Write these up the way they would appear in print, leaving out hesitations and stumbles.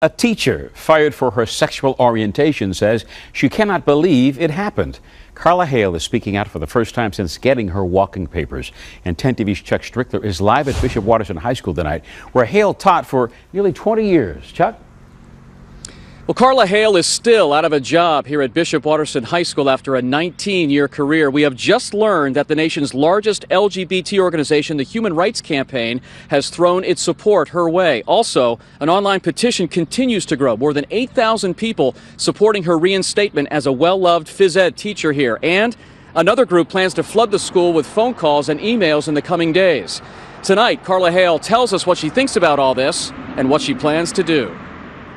A teacher fired for her sexual orientation says she cannot believe it happened. Carla Hale is speaking out for the first time since getting her walking papers. And 10 TV's Chuck Strickler is live at Bishop Watterson High School tonight, where Hale taught for nearly 20 years. Chuck? Well, Carla Hale is still out of a job here at Bishop Watterson High School after a 19-year career. We have just learned that the nation's largest LGBT organization, the Human Rights Campaign, has thrown its support her way. Also, an online petition continues to grow. More than 8,000 people supporting her reinstatement as a well-loved phys ed teacher here. And another group plans to flood the school with phone calls and emails in the coming days. Tonight, Carla Hale tells us what she thinks about all this and what she plans to do.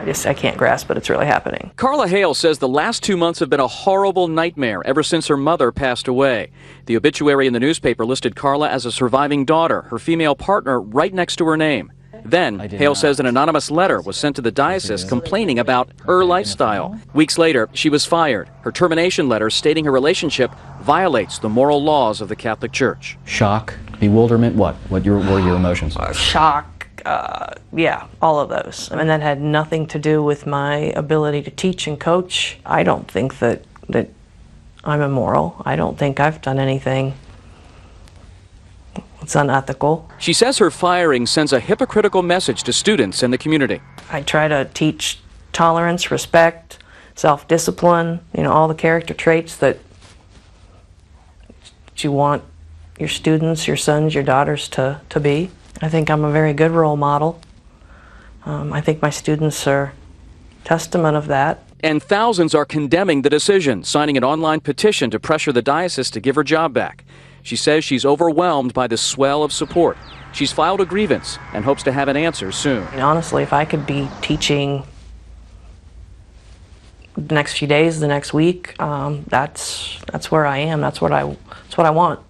I can't grasp, but it's really happening. Carla Hale says the last 2 months have been a horrible nightmare ever since her mother passed away. The obituary in the newspaper listed Carla as a surviving daughter, her female partner right next to her name. Then, Hale says an anonymous letter was sent to the diocese complaining about her lifestyle. Weeks later, she was fired. Her termination letter stating her relationship violates the moral laws of the Catholic Church. Shock, bewilderment, what? What were your emotions? Shock. Yeah, all of those. And that had nothing to do with my ability to teach and coach. I don't think that I'm immoral. I don't think I've done anything that's unethical. She says her firing sends a hypocritical message to students and the community. I try to teach tolerance, respect, self-discipline, all the character traits that you want your students, your sons, your daughters to be. I think I'm a very good role model. I think my students are testament of that. And thousands are condemning the decision, signing an online petition to pressure the diocese to give her job back. She says she's overwhelmed by the swell of support. She's filed a grievance and hopes to have an answer soon. And honestly, if I could be teaching the next few days, the next week, that's where I am. That's what I want.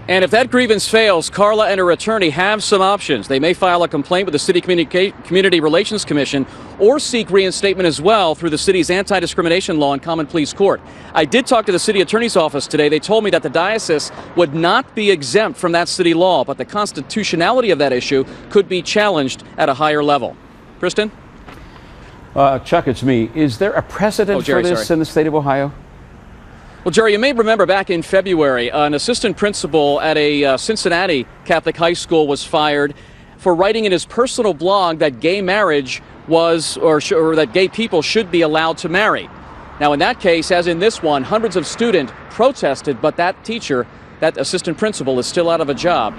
And if that grievance fails, Carla and her attorney have some options. They may file a complaint with the City Community Relations Commission or seek reinstatement as well through the city's anti-discrimination law in Common Pleas Court. I did talk to the city attorney's office today. They told me that the diocese would not be exempt from that city law, but the constitutionality of that issue could be challenged at a higher level. Kristen? Chuck, it's me. Is there a precedent for this in the state of Ohio? Well, Jerry, you may remember back in February, an assistant principal at a Cincinnati Catholic high school was fired for writing in his personal blog that gay marriage was, or that gay people should be allowed to marry. Now, in that case, as in this one, hundreds of students protested, but that teacher, that assistant principal, is still out of a job.